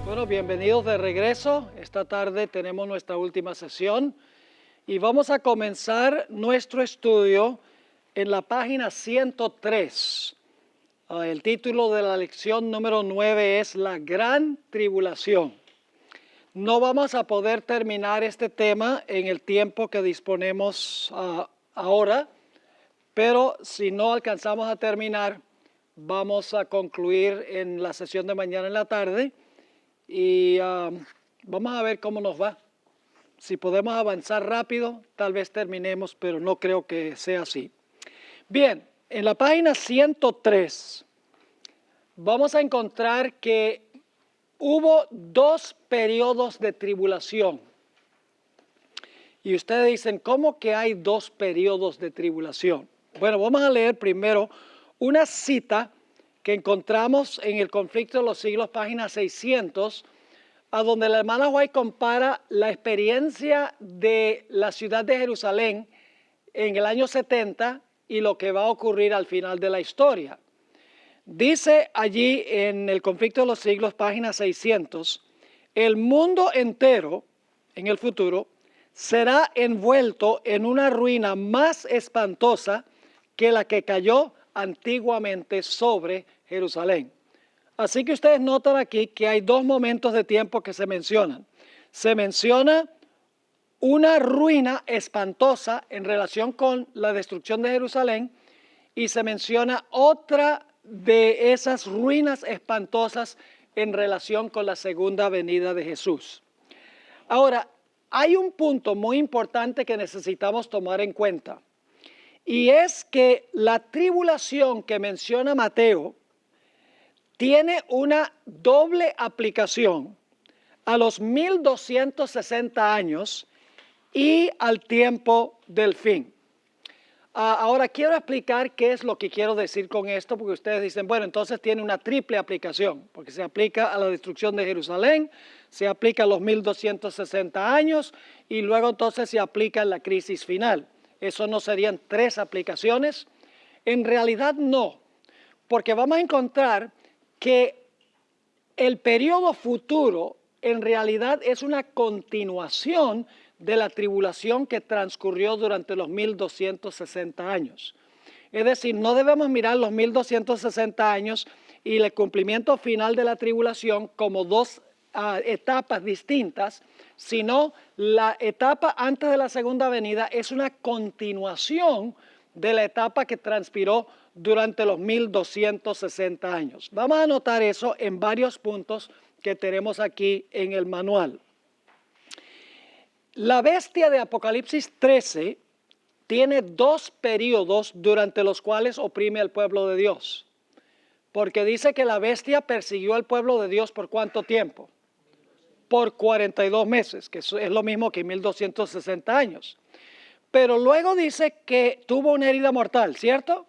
Bueno, bienvenidos de regreso. Esta tarde tenemos nuestra última sesión y vamos a comenzar nuestro estudio en la página 103. El título de la lección número 9 es La Gran Tribulación. No vamos a poder terminar este tema en el tiempo que disponemos ahora, pero si no alcanzamos a terminar, vamos a concluir en la sesión de mañana en la tarde. Y vamos a ver cómo nos va. Si podemos avanzar rápido, tal vez terminemos, pero no creo que sea así. Bien, en la página 103 vamos a encontrar que hubo dos periodos de tribulación. Y ustedes dicen, ¿cómo que hay dos periodos de tribulación? Bueno, vamos a leer primero una cita que encontramos en el Conflicto de los Siglos, página 600, a donde la hermana White compara la experiencia de la ciudad de Jerusalén en el año 70 y lo que va a ocurrir al final de la historia. Dice allí en el Conflicto de los Siglos, página 600, el mundo entero en el futuro será envuelto en una ruina más espantosa que la que cayó antiguamente sobre Jerusalén. Así que ustedes notan aquí que hay dos momentos de tiempo que se mencionan. Se menciona una ruina espantosa en relación con la destrucción de Jerusalén y se menciona otra de esas ruinas espantosas en relación con la segunda venida de Jesús. Ahora, hay un punto muy importante que necesitamos tomar en cuenta. Y es que la tribulación que menciona Mateo tiene una doble aplicación a los 1260 años y al tiempo del fin. Ahora quiero explicar qué es lo que quiero decir con esto, porque ustedes dicen, bueno, entonces tiene una triple aplicación, porque se aplica a la destrucción de Jerusalén, se aplica a los 1260 años y luego entonces se aplica a la crisis final. ¿Eso no serían tres aplicaciones? En realidad no, porque vamos a encontrar que el periodo futuro en realidad es una continuación de la tribulación que transcurrió durante los 1260 años. Es decir, no debemos mirar los 1260 años y el cumplimiento final de la tribulación como dos etapas distintas, sino la etapa antes de la segunda venida es una continuación de la etapa que transpiró durante los 1260 años. Vamos a notar eso en varios puntos que tenemos aquí en el manual. La bestia de Apocalipsis 13 tiene dos periodos durante los cuales oprime al pueblo de Dios. Porque dice que la bestia persiguió al pueblo de Dios ¿por cuánto tiempo? Por 42 meses, que es lo mismo que 1260 años. Pero luego dice que tuvo una herida mortal, ¿cierto?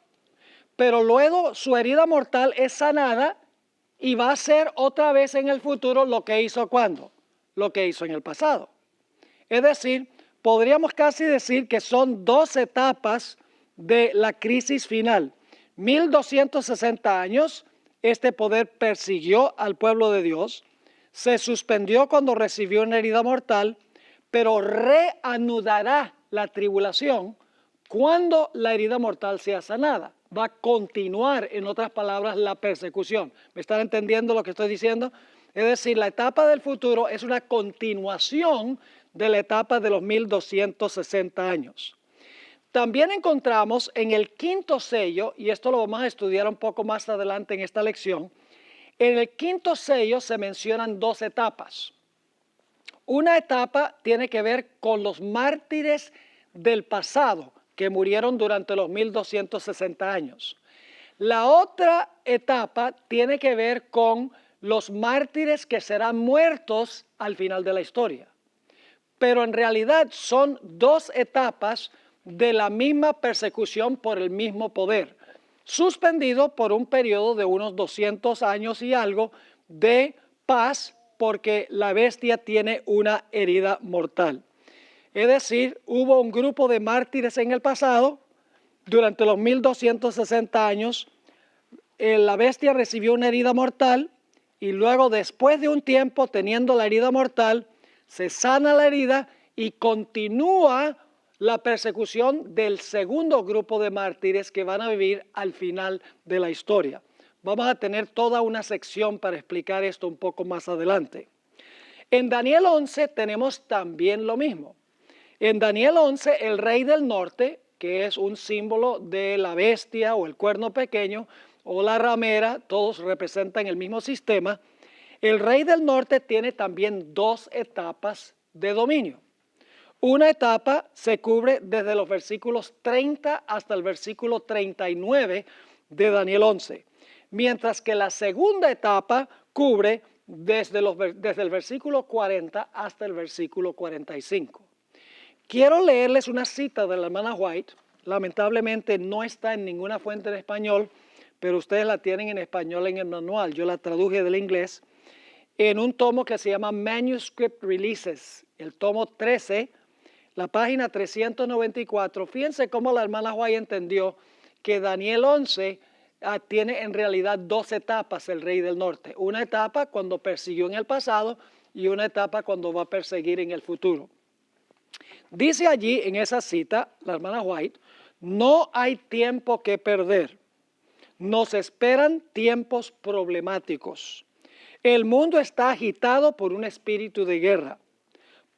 Pero luego su herida mortal es sanada y va a ser otra vez en el futuro lo que hizo ¿cuándo? Lo que hizo en el pasado. Es decir, podríamos casi decir que son dos etapas de la crisis final. 1260 años, este poder persiguió al pueblo de Dios, se suspendió cuando recibió una herida mortal, pero reanudará la tribulación cuando la herida mortal sea sanada. Va a continuar, en otras palabras, la persecución. ¿Me están entendiendo lo que estoy diciendo? Es decir, la etapa del futuro es una continuación de la etapa de los 1260 años. También encontramos en el quinto sello, y esto lo vamos a estudiar un poco más adelante en esta lección, en el quinto sello se mencionan dos etapas. Una etapa tiene que ver con los mártires del pasado que murieron durante los 1260 años. La otra etapa tiene que ver con los mártires que serán muertos al final de la historia. Pero en realidad son dos etapas de la misma persecución por el mismo poder, suspendido por un periodo de unos 200 años y algo de paz porque la bestia tiene una herida mortal. Es decir, hubo un grupo de mártires en el pasado, durante los 1260 años, la bestia recibió una herida mortal y luego después de un tiempo teniendo la herida mortal, se sana la herida y continúa la persecución del segundo grupo de mártires que van a vivir al final de la historia. Vamos a tener toda una sección para explicar esto un poco más adelante. En Daniel 11 tenemos también lo mismo. En Daniel 11, el rey del norte, que es un símbolo de la bestia o el cuerno pequeño o la ramera, todos representan el mismo sistema. El rey del norte tiene también dos etapas de dominio. Una etapa se cubre desde los versículos 30 hasta el versículo 39 de Daniel 11, mientras que la segunda etapa cubre desde el versículo 40 hasta el versículo 45. Quiero leerles una cita de la hermana White. Lamentablemente no está en ninguna fuente en español, pero ustedes la tienen en español en el manual. Yo la traduje del inglés en un tomo que se llama Manuscript Releases, el tomo 13, la página 394. Fíjense cómo la hermana White entendió que Daniel 11 tiene en realidad dos etapas el rey del norte. Una etapa cuando persiguió en el pasado y una etapa cuando va a perseguir en el futuro. Dice allí en esa cita, la hermana White, no hay tiempo que perder. Nos esperan tiempos problemáticos. El mundo está agitado por un espíritu de guerra.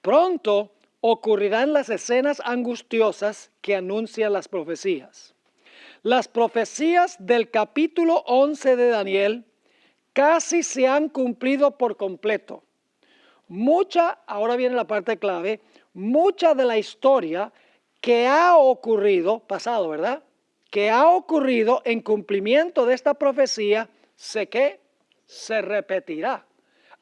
Pronto ocurrirán las escenas angustiosas que anuncian las profecías. Las profecías del capítulo 11 de Daniel casi se han cumplido por completo. Ahora viene la parte clave, mucha de la historia que ha ocurrido, pasado, ¿verdad? Que ha ocurrido en cumplimiento de esta profecía, se repetirá.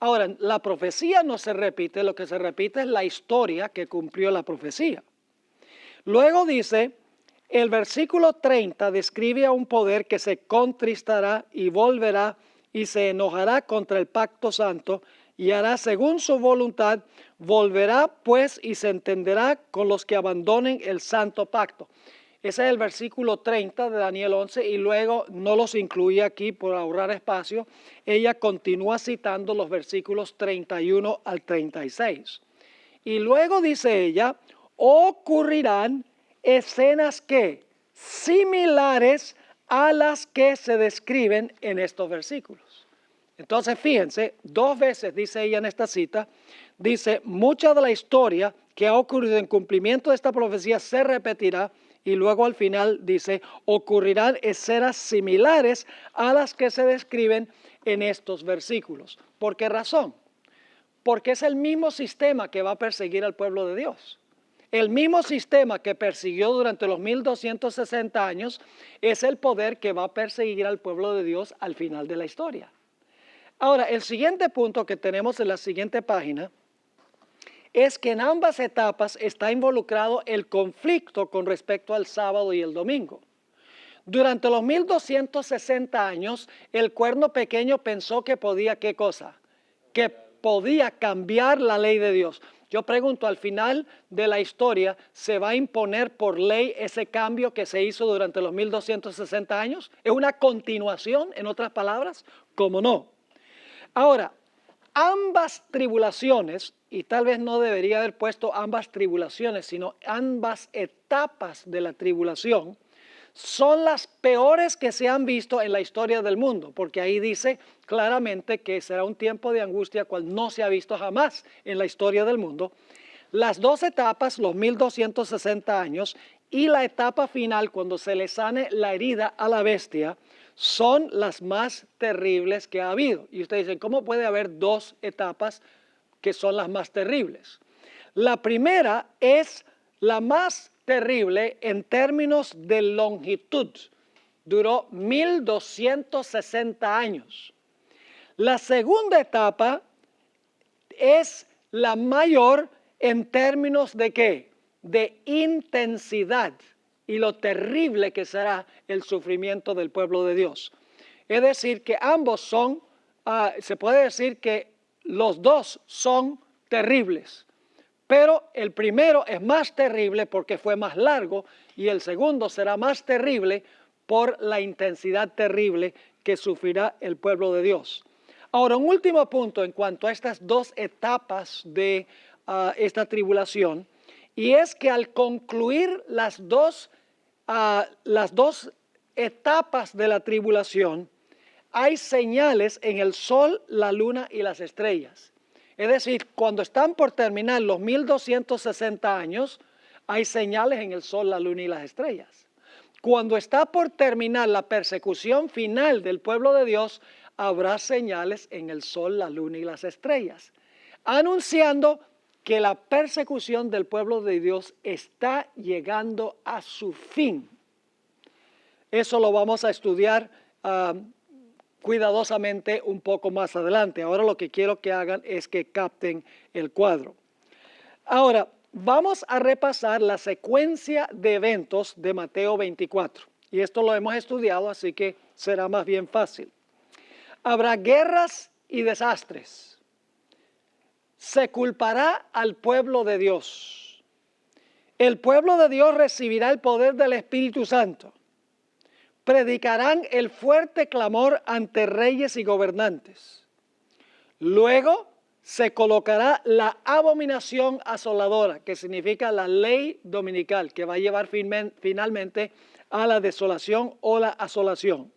Ahora, la profecía no se repite, lo que se repite es la historia que cumplió la profecía. Luego dice, el versículo 30 describe a un poder que se contristará y volverá y se enojará contra el pacto santo y hará según su voluntad, volverá pues y se entenderá con los que abandonen el santo pacto. Ese es el versículo 30 de Daniel 11 y luego no los incluye aquí por ahorrar espacio. Ella continúa citando los versículos 31 al 36. Y luego dice ella, ocurrirán escenas que similares a las que se describen en estos versículos. Entonces fíjense, dos veces dice ella en esta cita, dice, mucha de la historia que ha ocurrido en cumplimiento de esta profecía se repetirá. Y luego al final dice, ocurrirán escenas similares a las que se describen en estos versículos. ¿Por qué razón? Porque es el mismo sistema que va a perseguir al pueblo de Dios. El mismo sistema que persiguió durante los 1260 años es el poder que va a perseguir al pueblo de Dios al final de la historia. Ahora, el siguiente punto que tenemos en la siguiente página es que en ambas etapas está involucrado el conflicto con respecto al sábado y el domingo. Durante los 1260 años, el cuerno pequeño pensó que podía, ¿qué cosa? Que podía cambiar la ley de Dios. Yo pregunto, al final de la historia, ¿se va a imponer por ley ese cambio que se hizo durante los 1260 años? ¿Es una continuación, en otras palabras? ¿Cómo no? Ahora, ambas tribulaciones, y tal vez no debería haber puesto ambas tribulaciones, sino ambas etapas de la tribulación, son las peores que se han visto en la historia del mundo, porque ahí dice claramente que será un tiempo de angustia cual no se ha visto jamás en la historia del mundo. Las dos etapas, los 1260 años, y la etapa final, cuando se le sane la herida a la bestia, son las más terribles que ha habido. Y ustedes dicen, ¿cómo puede haber dos etapas que son las más terribles? La primera es la más terrible en términos de longitud. Duró 1260 años. La segunda etapa es la mayor en términos de ¿qué? De intensidad y lo terrible que será el sufrimiento del pueblo de Dios. Es decir, que ambos son, se puede decir que los dos son terribles, pero el primero es más terrible porque fue más largo y el segundo será más terrible por la intensidad terrible que sufrirá el pueblo de Dios. Ahora, un último punto en cuanto a estas dos etapas de esta tribulación, y es que al concluir las dos etapas de la tribulación, hay señales en el sol, la luna y las estrellas. Es decir, cuando están por terminar los 1260 años, hay señales en el sol, la luna y las estrellas. Cuando está por terminar la persecución final del pueblo de Dios, habrá señales en el sol, la luna y las estrellas, anunciando que la persecución del pueblo de Dios está llegando a su fin. Eso lo vamos a estudiar cuidadosamente un poco más adelante. Ahora lo que quiero que hagan es que capten el cuadro. Ahora, vamos a repasar la secuencia de eventos de Mateo 24. Y esto lo hemos estudiado, así que será más bien fácil. Habrá guerras y desastres. Se culpará al pueblo de Dios. El pueblo de Dios recibirá el poder del Espíritu Santo. Predicarán el fuerte clamor ante reyes y gobernantes. Luego se colocará la abominación asoladora, que significa la ley dominical, que va a llevar finalmente a la desolación o la asolación.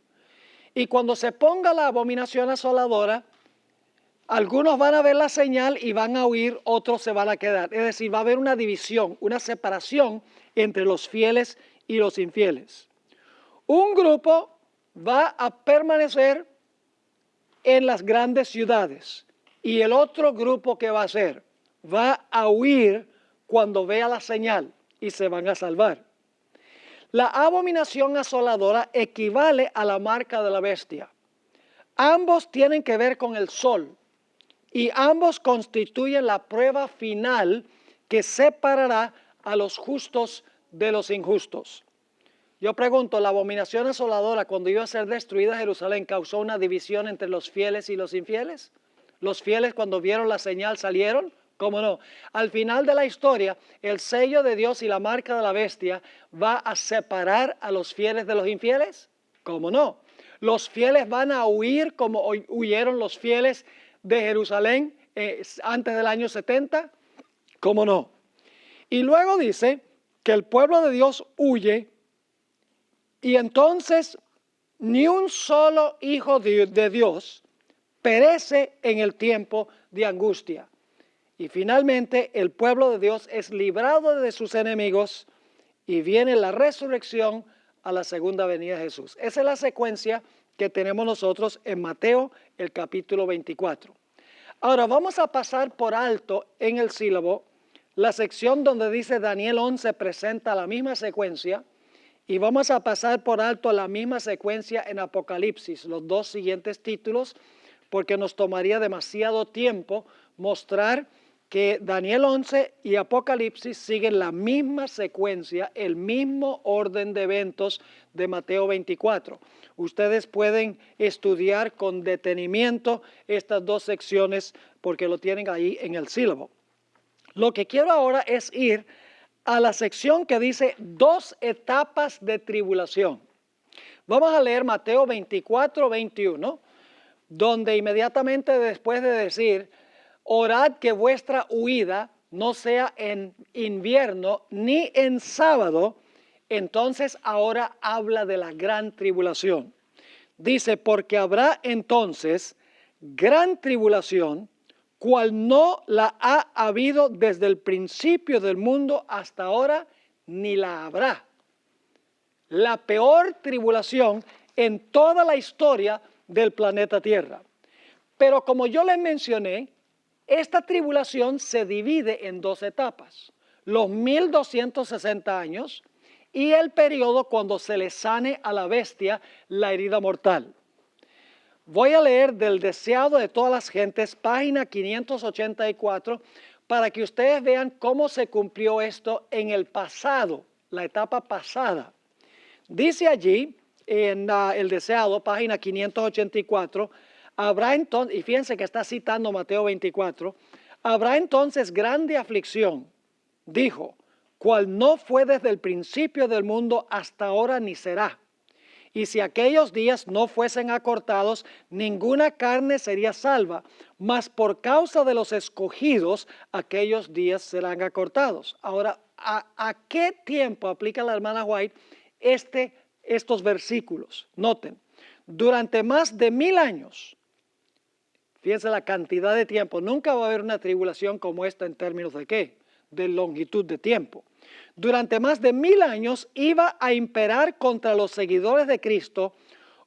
Y cuando se ponga la abominación asoladora, algunos van a ver la señal y van a huir, otros se van a quedar. Es decir, va a haber una división, una separación entre los fieles y los infieles. Un grupo va a permanecer en las grandes ciudades y el otro grupo que va a hacer va a huir cuando vea la señal y se van a salvar. La abominación asoladora equivale a la marca de la bestia. Ambos tienen que ver con el sol y ambos constituyen la prueba final que separará a los justos de los injustos. Yo pregunto, ¿la abominación asoladora cuando iba a ser destruida Jerusalén causó una división entre los fieles y los infieles? ¿Los fieles cuando vieron la señal salieron? ¿Cómo no? Al final de la historia, el sello de Dios y la marca de la bestia va a separar a los fieles de los infieles. ¿Cómo no? Los fieles van a huir como huyeron los fieles de Jerusalén antes del año 70. ¿Cómo no? Y luego dice que el pueblo de Dios huye y entonces ni un solo hijo de Dios perece en el tiempo de angustia. Y finalmente el pueblo de Dios es librado de sus enemigos y viene la resurrección a la segunda venida de Jesús. Esa es la secuencia que tenemos nosotros en Mateo, el capítulo 24. Ahora vamos a pasar por alto en el sílabo la sección donde dice Daniel 11 presenta la misma secuencia y vamos a pasar por alto la misma secuencia en Apocalipsis, los dos siguientes títulos, porque nos tomaría demasiado tiempo mostrar que Daniel 11 y Apocalipsis siguen la misma secuencia, el mismo orden de eventos de Mateo 24. Ustedes pueden estudiar con detenimiento estas dos secciones porque lo tienen ahí en el sílabo. Lo que quiero ahora es ir a la sección que dice dos etapas de tribulación. Vamos a leer Mateo 24, 21, donde inmediatamente después de decir, orad que vuestra huida no sea en invierno ni en sábado, entonces ahora habla de la gran tribulación. Dice, porque habrá entonces gran tribulación, cual no la ha habido desde el principio del mundo hasta ahora, ni la habrá. La peor tribulación en toda la historia del planeta Tierra. Pero como yo les mencioné, esta tribulación se divide en dos etapas. Los 1260 años y el periodo cuando se le sane a la bestia la herida mortal. Voy a leer del deseado de todas las gentes, página 584, para que ustedes vean cómo se cumplió esto en el pasado, la etapa pasada. Dice allí, en el deseado, página 584, habrá entonces, y fíjense que está citando Mateo 24, habrá entonces grande aflicción, dijo, cual no fue desde el principio del mundo hasta ahora ni será. Y si aquellos días no fuesen acortados, ninguna carne sería salva, mas por causa de los escogidos, aquellos días serán acortados. Ahora, ¿a qué tiempo aplica la hermana White estos versículos? Noten, durante más de 1000 años, fíjense la cantidad de tiempo, nunca va a haber una tribulación como esta en términos de ¿qué? De longitud de tiempo. Durante más de 1000 años iba a imperar contra los seguidores de Cristo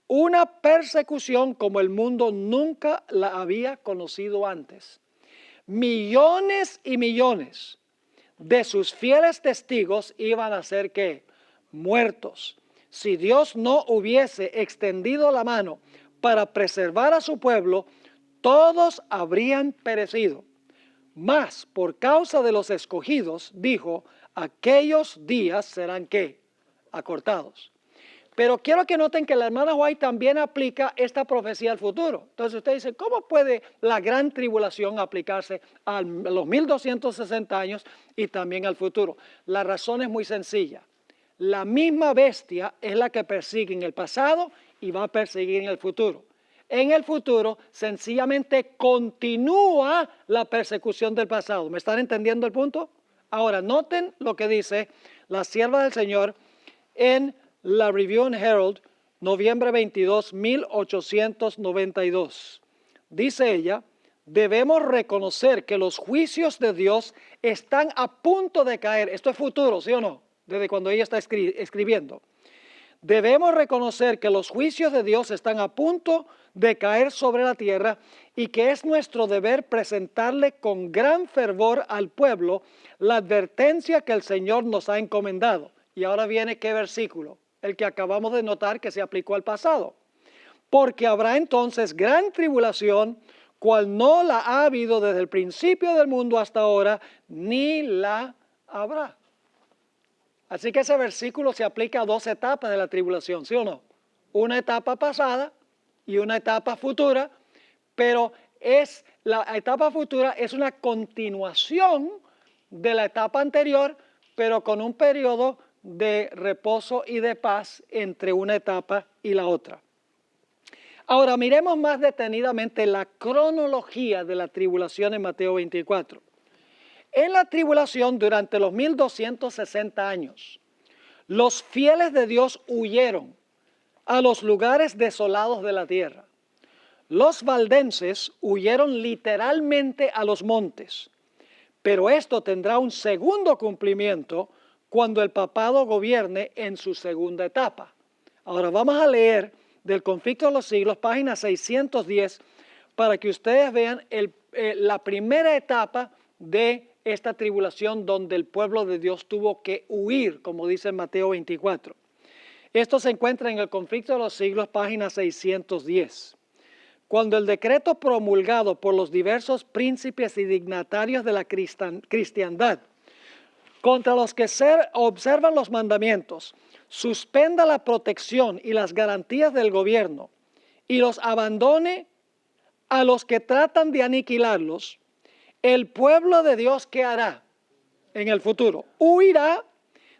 una persecución como el mundo nunca la había conocido antes. Millones y millones de sus fieles testigos iban a ser ¿qué? Muertos. Si Dios no hubiese extendido la mano para preservar a su pueblo, todos habrían perecido. Mas por causa de los escogidos, dijo, aquellos días serán ¿qué? Acortados. Pero quiero que noten que la hermana White también aplica esta profecía al futuro. Entonces usted dice, ¿cómo puede la gran tribulación aplicarse a los 1260 años y también al futuro? La razón es muy sencilla. La misma bestia es la que persigue en el pasado y va a perseguir en el futuro. En el futuro, sencillamente continúa la persecución del pasado. ¿Me están entendiendo el punto? Ahora, noten lo que dice la sierva del Señor en la Review and Herald, noviembre 22, 1892. Dice ella, debemos reconocer que los juicios de Dios están a punto de caer. Esto es futuro, ¿sí o no? Desde cuando ella está escribiendo. Debemos reconocer que los juicios de Dios están a punto de caer sobre la tierra y que es nuestro deber presentarle con gran fervor al pueblo la advertencia que el Señor nos ha encomendado. Y ahora viene ¿qué versículo? El que acabamos de notar que se aplicó al pasado. Porque habrá entonces gran tribulación, cual no la ha habido desde el principio del mundo hasta ahora, ni la habrá. Así que ese versículo se aplica a dos etapas de la tribulación, ¿sí o no? Una etapa pasada y una etapa futura, pero la etapa futura es una continuación de la etapa anterior, pero con un periodo de reposo y de paz entre una etapa y la otra. Ahora miremos más detenidamente la cronología de la tribulación en Mateo 24. En la tribulación durante los 1260 años, los fieles de Dios huyeron a los lugares desolados de la tierra. Los valdenses huyeron literalmente a los montes, pero esto tendrá un segundo cumplimiento cuando el papado gobierne en su segunda etapa. Ahora vamos a leer del Conflicto de los Siglos, página 610, para que ustedes vean la primera etapa de esta tribulación donde el pueblo de Dios tuvo que huir, como dice en Mateo 24. Esto se encuentra en el Conflicto de los Siglos, página 610. Cuando el decreto promulgado por los diversos príncipes y dignatarios de la cristiandad contra los que observan los mandamientos, suspenda la protección y las garantías del gobierno y los abandone a los que tratan de aniquilarlos, el pueblo de Dios, ¿qué hará en el futuro? Huirá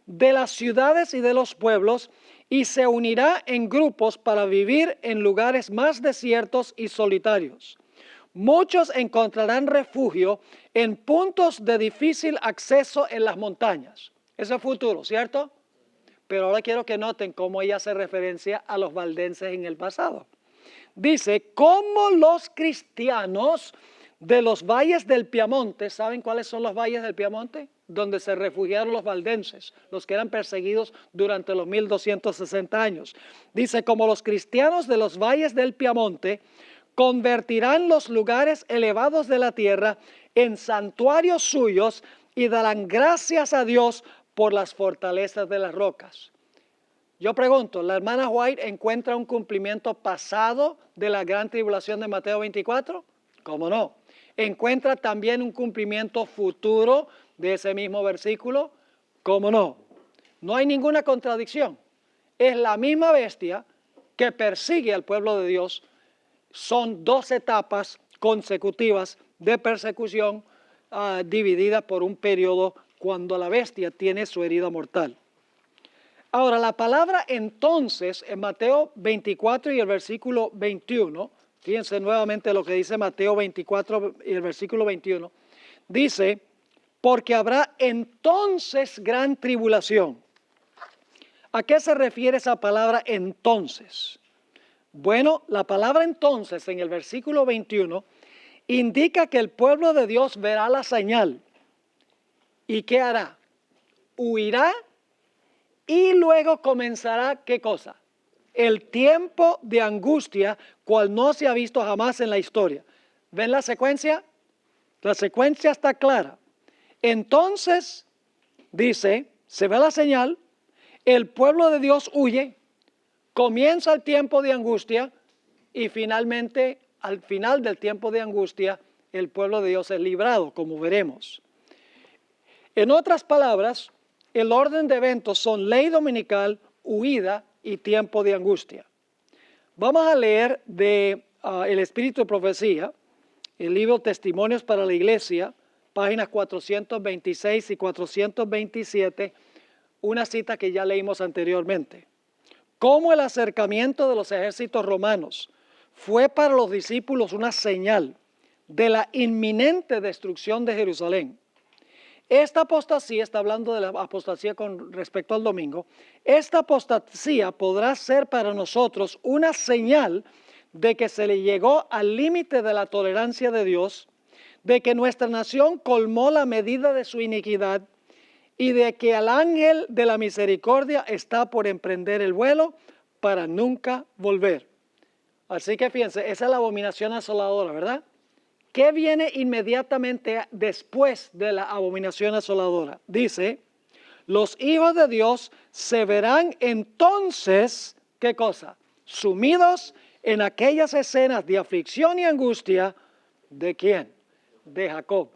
de las ciudades y de los pueblos y se unirá en grupos para vivir en lugares más desiertos y solitarios. Muchos encontrarán refugio en puntos de difícil acceso en las montañas. Ese es futuro, ¿cierto? Pero ahora quiero que noten cómo ella hace referencia a los valdenses en el pasado. Dice, como los cristianos de los valles del Piamonte, ¿saben cuáles son los valles del Piamonte? Donde se refugiaron los valdenses, los que eran perseguidos durante los 1260 años. Dice, como los cristianos de los valles del Piamonte convertirán los lugares elevados de la tierra en santuarios suyos y darán gracias a Dios por las fortalezas de las rocas. Yo pregunto, ¿la hermana White encuentra un cumplimiento pasado de la gran tribulación de Mateo 24? ¿Cómo no? ¿Encuentra también un cumplimiento futuro de ese mismo versículo? ¿Cómo no? No hay ninguna contradicción. Es la misma bestia que persigue al pueblo de Dios. Son dos etapas consecutivas de persecución divididas por un periodo cuando la bestia tiene su herida mortal. Ahora, la palabra entonces en Mateo 24 y el versículo 21, fíjense nuevamente lo que dice Mateo 24 y el versículo 21, dice, porque habrá entonces gran tribulación. ¿A qué se refiere esa palabra entonces? Bueno, la palabra entonces en el versículo 21 indica que el pueblo de Dios verá la señal. ¿Y qué hará? Huirá y luego comenzará, ¿qué cosa? El tiempo de angustia, cual no se ha visto jamás en la historia. ¿Ven la secuencia? La secuencia está clara. Entonces, dice, se ve la señal, el pueblo de Dios huye, comienza el tiempo de angustia y finalmente, al final del tiempo de angustia, el pueblo de Dios es librado, como veremos. En otras palabras, el orden de eventos son ley dominical, huida y tiempo de angustia. Vamos a leer de El Espíritu de Profecía, el libro Testimonios para la Iglesia, páginas 426 y 427, una cita que ya leímos anteriormente. Cómo el acercamiento de los ejércitos romanos fue para los discípulos una señal de la inminente destrucción de Jerusalén. Esta apostasía, está hablando de la apostasía con respecto al domingo, esta apostasía podrá ser para nosotros una señal de que se le llegó al límite de la tolerancia de Dios, de que nuestra nación colmó la medida de su iniquidad y de que el ángel de la misericordia está por emprender el vuelo para nunca volver. Así que fíjense, esa es la abominación asoladora, ¿verdad? ¿Qué viene inmediatamente después de la abominación asoladora? Dice, los hijos de Dios se verán entonces, ¿qué cosa? Sumidos en aquellas escenas de aflicción y angustia, ¿de quién? De Jacob.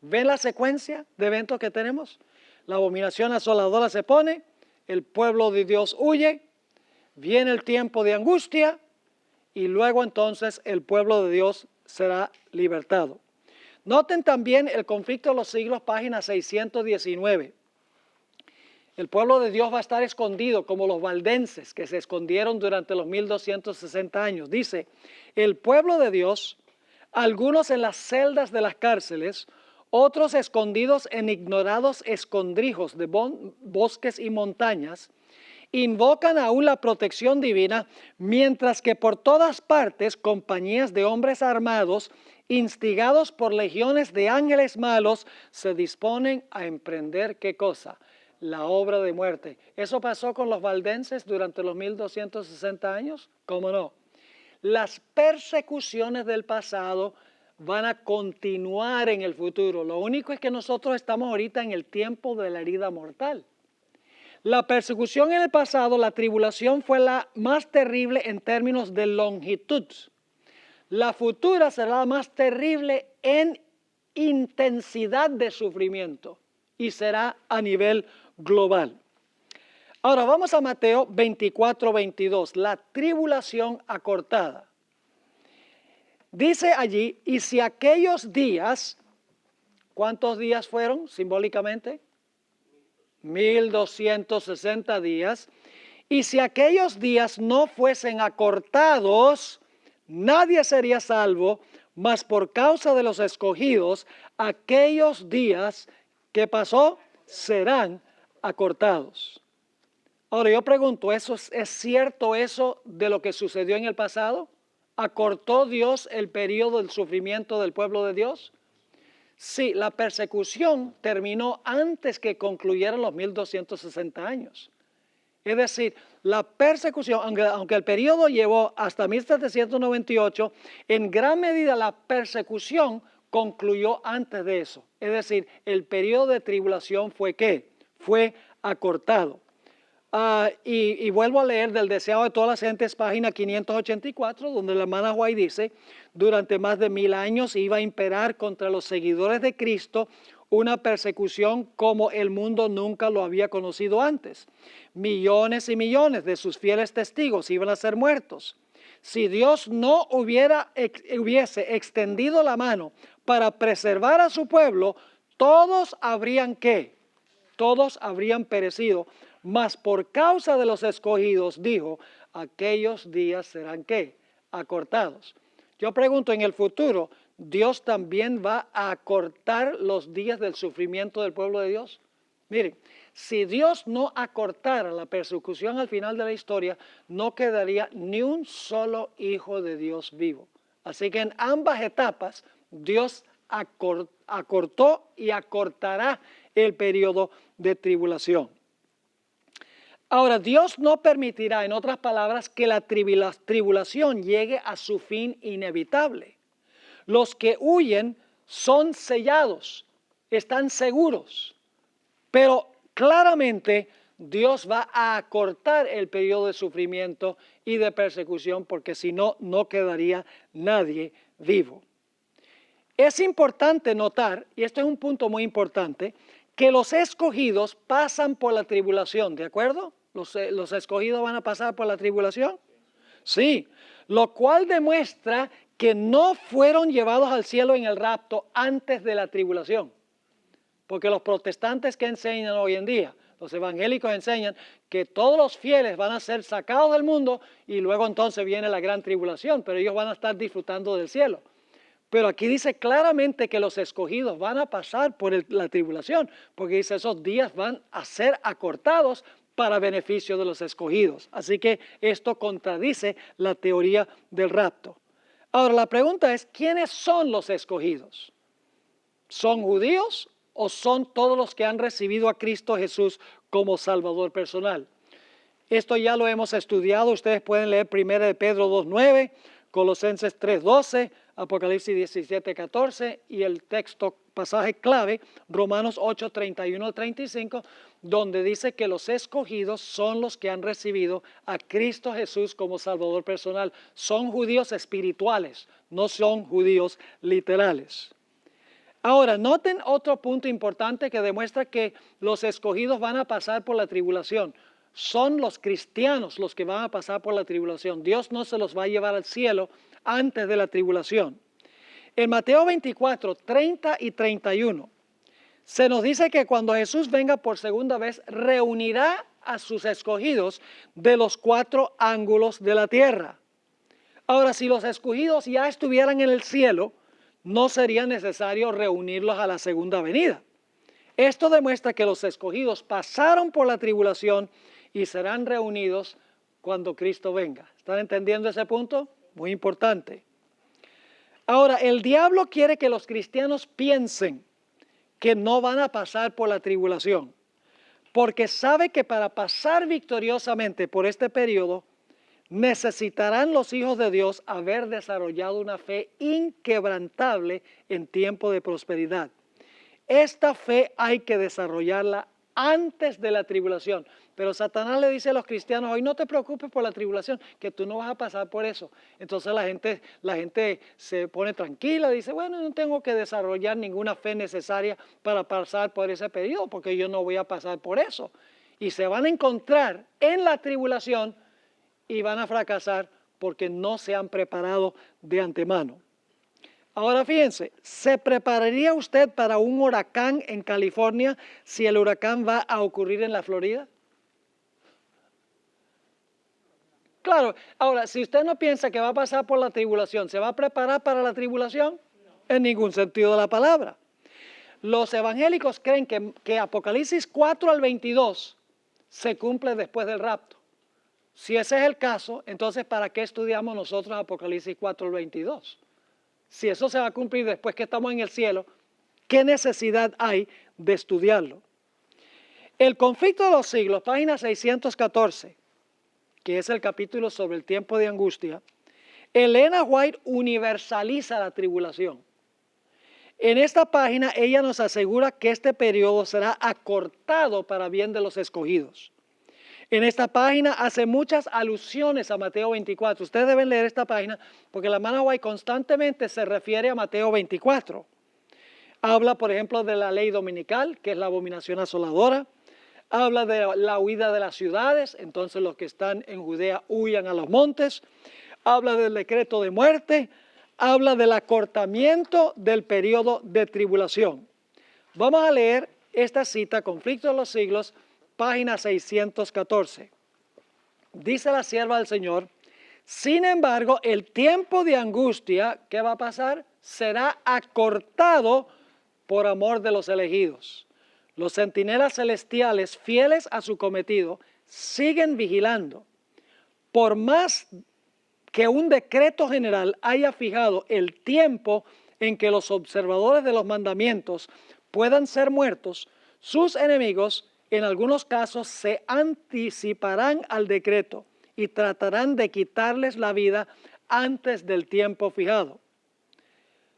¿Ven la secuencia de eventos que tenemos? La abominación asoladora se pone, el pueblo de Dios huye, viene el tiempo de angustia y luego entonces el pueblo de Dios será libertado. Noten también el conflicto de los siglos, página 619. El pueblo de Dios va a estar escondido como los valdenses que se escondieron durante los 1260 años. Dice, el pueblo de Dios, algunos en las celdas de las cárceles, otros escondidos en ignorados escondrijos de bosques y montañas, invocan aún la protección divina, mientras que por todas partes compañías de hombres armados, instigados por legiones de ángeles malos, se disponen a emprender, ¿qué cosa? La obra de muerte. ¿Eso pasó con los valdenses durante los 1260 años? ¿Cómo no? Las persecuciones del pasado van a continuar en el futuro. Lo único es que nosotros estamos ahorita en el tiempo de la herida mortal. La persecución en el pasado, la tribulación fue la más terrible en términos de longitud. La futura será la más terrible en intensidad de sufrimiento y será a nivel global. Ahora vamos a Mateo 24, 22, la tribulación acortada. Dice allí, y si aquellos días, ¿cuántos días fueron simbólicamente? 1260 días, y si aquellos días no fuesen acortados, nadie sería salvo, mas por causa de los escogidos, aquellos días que pasó serán acortados. Ahora yo pregunto, ¿es cierto eso de lo que sucedió en el pasado? ¿Acortó Dios el periodo del sufrimiento del pueblo de Dios? Sí, la persecución terminó antes que concluyeran los 1260 años. Es decir, la persecución, aunque el periodo llevó hasta 1798, en gran medida la persecución concluyó antes de eso. Es decir, el periodo de tribulación fue ¿qué? Fue acortado. Y vuelvo a leer del Deseado de todas las gentes, página 584, donde la hermana White dice, durante más de 1000 años iba a imperar contra los seguidores de Cristo una persecución como el mundo nunca lo había conocido antes. Millones y millones de sus fieles testigos iban a ser muertos. Si Dios no hubiese extendido la mano para preservar a su pueblo, todos habrían ¿qué? Todos habrían perecido. Mas por causa de los escogidos, dijo, aquellos días serán ¿qué? Acortados. Yo pregunto, en el futuro, ¿Dios también va a acortar los días del sufrimiento del pueblo de Dios? Miren, si Dios no acortara la persecución al final de la historia, no quedaría ni un solo hijo de Dios vivo. Así que en ambas etapas, Dios acortó y acortará el periodo de tribulación. Ahora, Dios no permitirá, en otras palabras, que la tribulación llegue a su fin inevitable. Los que huyen son sellados, están seguros, pero claramente Dios va a acortar el periodo de sufrimiento y de persecución, porque si no, no quedaría nadie vivo. Es importante notar, y esto es un punto muy importante, que los escogidos pasan por la tribulación, ¿de acuerdo? ¿Los escogidos van a pasar por la tribulación? Sí, lo cual demuestra que no fueron llevados al cielo en el rapto antes de la tribulación. Porque los protestantes que enseñan hoy en día, los evangélicos enseñan que todos los fieles van a ser sacados del mundo y luego entonces viene la gran tribulación, pero ellos van a estar disfrutando del cielo. Pero aquí dice claramente que los escogidos van a pasar por la tribulación, porque dice esos días van a ser acortados para beneficio de los escogidos. Así que esto contradice la teoría del rapto. Ahora la pregunta es, ¿quiénes son los escogidos? ¿Son judíos o son todos los que han recibido a Cristo Jesús como Salvador personal? Esto ya lo hemos estudiado, ustedes pueden leer 1 de Pedro 2:9, Colosenses 3:12, Apocalipsis 17:14 y el texto pasaje clave, Romanos 8:31-35, donde dice que los escogidos son los que han recibido a Cristo Jesús como Salvador personal. Son judíos espirituales, no son judíos literales. Ahora, noten otro punto importante que demuestra que los escogidos van a pasar por la tribulación. Son los cristianos los que van a pasar por la tribulación. Dios no se los va a llevar al cielo antes de la tribulación. En Mateo 24, 30 y 31, se nos dice que cuando Jesús venga por segunda vez, reunirá a sus escogidos de los 4 ángulos de la tierra. Ahora, si los escogidos ya estuvieran en el cielo, no sería necesario reunirlos a la segunda venida. Esto demuestra que los escogidos pasaron por la tribulación y serán reunidos cuando Cristo venga. ¿Están entendiendo ese punto? Muy importante. Ahora, el diablo quiere que los cristianos piensen que no van a pasar por la tribulación, porque sabe que para pasar victoriosamente por este periodo, necesitarán los hijos de Dios haber desarrollado una fe inquebrantable en tiempo de prosperidad. Esta fe hay que desarrollarla antes de la tribulación. Pero Satanás le dice a los cristianos hoy, no te preocupes por la tribulación, que tú no vas a pasar por eso. Entonces la gente se pone tranquila, dice, bueno, no tengo que desarrollar ninguna fe necesaria para pasar por ese periodo, porque yo no voy a pasar por eso. Y se van a encontrar en la tribulación y van a fracasar porque no se han preparado de antemano. Ahora fíjense, ¿se prepararía usted para un huracán en California si el huracán va a ocurrir en la Florida? Claro, ahora, si usted no piensa que va a pasar por la tribulación, ¿se va a preparar para la tribulación? No. En ningún sentido de la palabra. Los evangélicos creen que Apocalipsis 4 al 22 se cumple después del rapto. Si ese es el caso, entonces ¿para qué estudiamos nosotros Apocalipsis 4 al 22? Si eso se va a cumplir después que estamos en el cielo, ¿qué necesidad hay de estudiarlo? El conflicto de los siglos, página 614, que es el capítulo sobre el tiempo de angustia, Elena White universaliza la tribulación. En esta página ella nos asegura que este periodo será acortado para bien de los escogidos. En esta página hace muchas alusiones a Mateo 24. Ustedes deben leer esta página porque la hermana White constantemente se refiere a Mateo 24. Habla, por ejemplo, de la ley dominical, que es la abominación asoladora. Habla de la huida de las ciudades, entonces los que están en Judea huyan a los montes. Habla del decreto de muerte. Habla del acortamiento del periodo de tribulación. Vamos a leer esta cita, Conflicto de los Siglos, página 614. Dice la sierva del Señor: sin embargo, el tiempo de angustia, ¿qué va a pasar? Será acortado por amor de los elegidos. Los centinelas celestiales, fieles a su cometido, siguen vigilando. Por más que un decreto general haya fijado el tiempo en que los observadores de los mandamientos puedan ser muertos, sus enemigos en algunos casos se anticiparán al decreto y tratarán de quitarles la vida antes del tiempo fijado.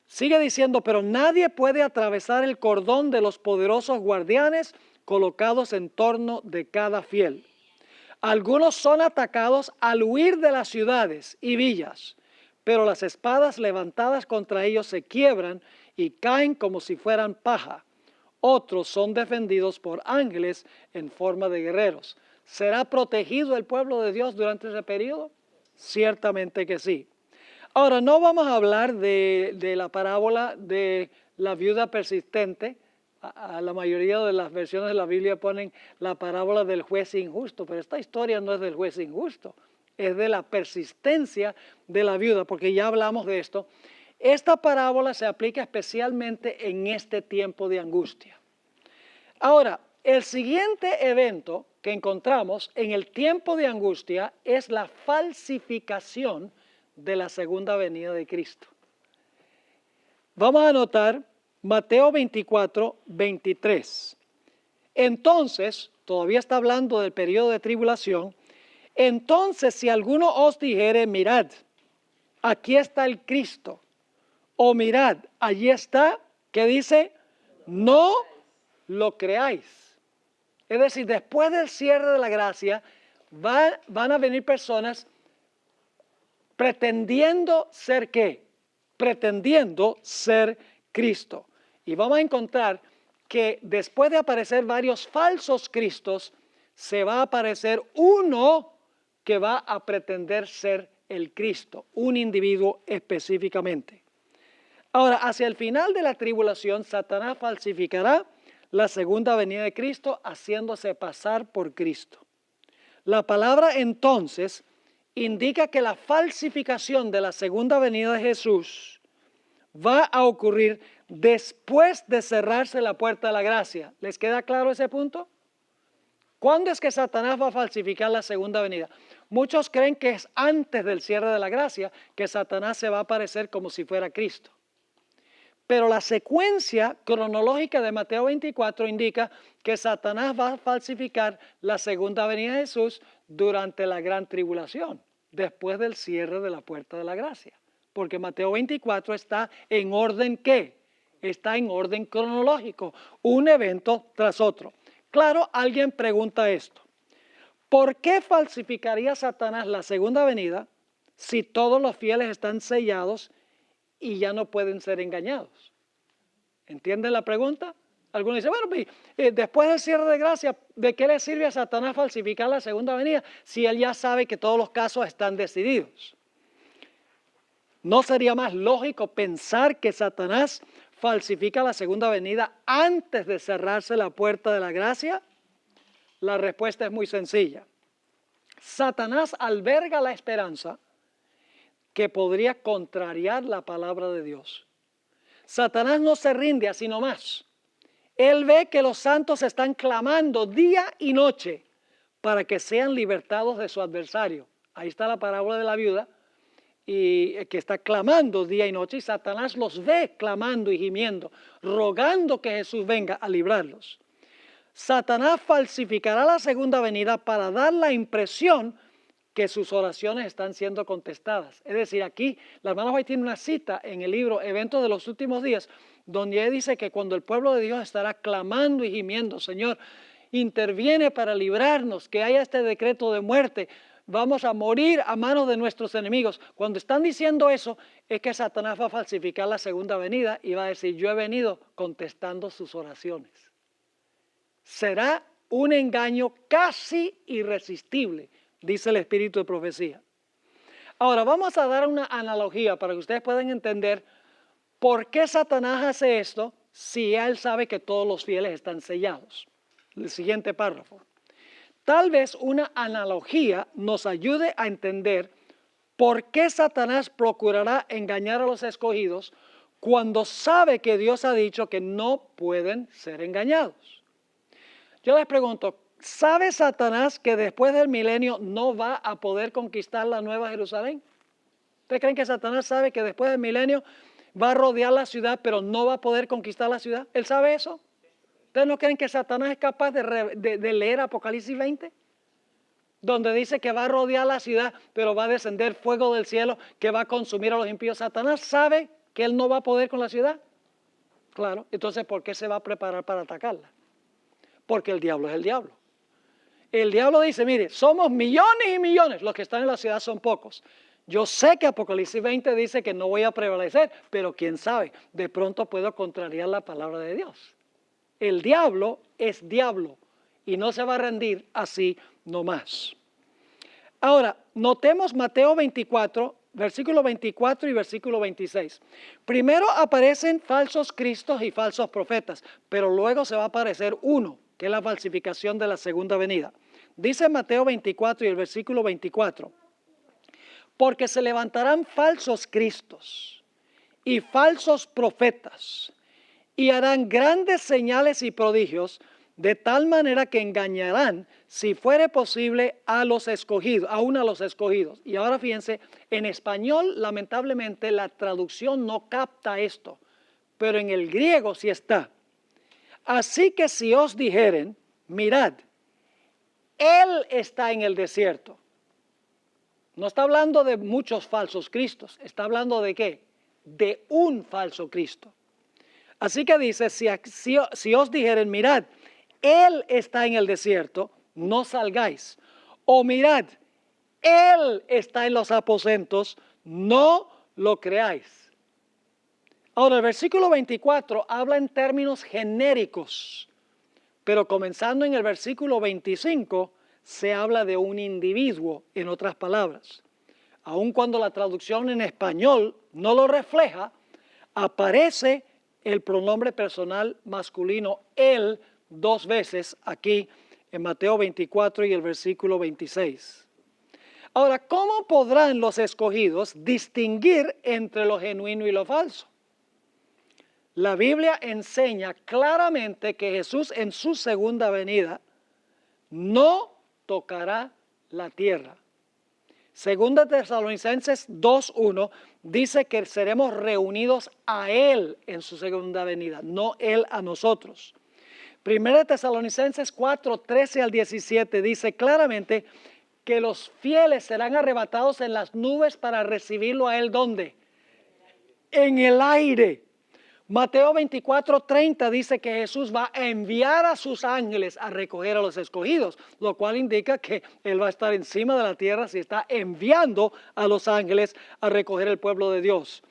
Sigue diciendo: pero nadie puede atravesar el cordón de los poderosos guardianes colocados en torno de cada fiel. Algunos son atacados al huir de las ciudades y villas, pero las espadas levantadas contra ellos se quiebran y caen como si fueran paja. Otros son defendidos por ángeles en forma de guerreros. ¿Será protegido el pueblo de Dios durante ese periodo? Ciertamente que sí. Ahora, no vamos a hablar de la parábola de la viuda persistente. A la mayoría de las versiones de la Biblia ponen la parábola del juez injusto, pero esta historia no es del juez injusto, es de la persistencia de la viuda, porque ya hablamos de esto. Esta parábola se aplica especialmente en este tiempo de angustia. Ahora, el siguiente evento que encontramos en el tiempo de angustia es la falsificación de la segunda venida de Cristo. Vamos a anotar Mateo 24, 23. Entonces, todavía está hablando del periodo de tribulación. Entonces, si alguno os dijere: mirad, aquí está el Cristo, o mirad, allí está, ¿qué dice? No lo creáis. Es decir, después del cierre de la gracia, van a venir personas pretendiendo ser ¿qué? Pretendiendo ser Cristo. Y vamos a encontrar que después de aparecer varios falsos cristos, se va a aparecer uno que va a pretender ser el Cristo, un individuo específicamente. Ahora, hacia el final de la tribulación, Satanás falsificará la segunda venida de Cristo, haciéndose pasar por Cristo. La palabra entonces indica que la falsificación de la segunda venida de Jesús va a ocurrir después de cerrarse la puerta de la gracia. ¿Les queda claro ese punto? ¿Cuándo es que Satanás va a falsificar la segunda venida? Muchos creen que es antes del cierre de la gracia que Satanás se va a aparecer como si fuera Cristo. Pero la secuencia cronológica de Mateo 24 indica que Satanás va a falsificar la segunda venida de Jesús durante la gran tribulación, después del cierre de la puerta de la gracia. Porque Mateo 24 está en orden ¿qué? Está en orden cronológico, un evento tras otro. Claro, alguien pregunta esto: ¿por qué falsificaría Satanás la segunda venida si todos los fieles están sellados y ya no pueden ser engañados? ¿Entienden la pregunta? Algunos dicen: bueno, después del cierre de gracia, ¿de qué le sirve a Satanás falsificar la segunda venida si él ya sabe que todos los casos están decididos? ¿No sería más lógico pensar que Satanás falsifica la segunda venida antes de cerrarse la puerta de la gracia? La respuesta es muy sencilla. Satanás alberga la esperanza que podría contrariar la palabra de Dios. Satanás no se rinde así nomás. Él ve que los santos están clamando día y noche para que sean libertados de su adversario. Ahí está la parábola de la viuda, y que está clamando día y noche, y Satanás los ve clamando y gimiendo, rogando que Jesús venga a librarlos. Satanás falsificará la segunda venida para dar la impresión que sus oraciones están siendo contestadas. Es decir, aquí la hermana White tiene una cita en el libro Eventos de los Últimos Días, donde él dice que cuando el pueblo de Dios estará clamando y gimiendo: Señor, interviene para librarnos, que haya este decreto de muerte, vamos a morir a manos de nuestros enemigos. Cuando están diciendo eso, es que Satanás va a falsificar la segunda venida y va a decir: yo he venido contestando sus oraciones. Será un engaño casi irresistible, dice el espíritu de profecía. Ahora vamos a dar una analogía para que ustedes puedan entender por qué Satanás hace esto si él sabe que todos los fieles están sellados. El siguiente párrafo. Tal vez una analogía nos ayude a entender por qué Satanás procurará engañar a los escogidos cuando sabe que Dios ha dicho que no pueden ser engañados. Yo les pregunto, ¿sabe Satanás que después del milenio no va a poder conquistar la Nueva Jerusalén? ¿Ustedes creen que Satanás sabe que después del milenio va a rodear la ciudad, pero no va a poder conquistar la ciudad? ¿Él sabe eso? ¿Ustedes no creen que Satanás es capaz de leer Apocalipsis 20? Donde dice que va a rodear la ciudad, pero va a descender fuego del cielo que va a consumir a los impíos. ¿Satanás sabe que él no va a poder con la ciudad? Claro, entonces ¿por qué se va a preparar para atacarla? Porque el diablo es el diablo. El diablo dice, mire, somos millones y millones, los que están en la ciudad son pocos. Yo sé que Apocalipsis 20 dice que no voy a prevalecer, pero quién sabe, de pronto puedo contrariar la palabra de Dios. El diablo es diablo y no se va a rendir así nomás. Ahora, notemos Mateo 24, versículo 24 y versículo 26. Primero aparecen falsos cristos y falsos profetas, pero luego se va a aparecer uno, que es la falsificación de la segunda venida. Dice Mateo 24 y el versículo 24. Porque se levantarán falsos cristos y falsos profetas y harán grandes señales y prodigios, de tal manera que engañarán, si fuere posible, a los escogidos, aún a los escogidos. Y ahora fíjense, en español, lamentablemente, la traducción no capta esto, pero en el griego sí está. Así que si os dijeren, mirad, Él está en el desierto. No está hablando de muchos falsos cristos, está hablando de ¿qué? De un falso Cristo. Así que dice, si os dijeren, mirad, Él está en el desierto, no salgáis. O mirad, Él está en los aposentos, no lo creáis. Ahora, el versículo 24 habla en términos genéricos, pero comenzando en el versículo 25 se habla de un individuo, en otras palabras. Aun cuando la traducción en español no lo refleja, aparece el pronombre personal masculino, él, dos veces aquí en Mateo 24 y el versículo 26. Ahora, ¿cómo podrán los escogidos distinguir entre lo genuino y lo falso? La Biblia enseña claramente que Jesús en su segunda venida no tocará la tierra. Segunda Tesalonicenses 2:1 dice que seremos reunidos a Él en su segunda venida, no Él a nosotros. Primera Tesalonicenses 4:13 al 17 dice claramente que los fieles serán arrebatados en las nubes para recibirlo a Él, ¿dónde? En el aire. Mateo 24:30 dice que Jesús va a enviar a sus ángeles a recoger a los escogidos, lo cual indica que Él va a estar encima de la tierra si está enviando a los ángeles a recoger el pueblo de Dios.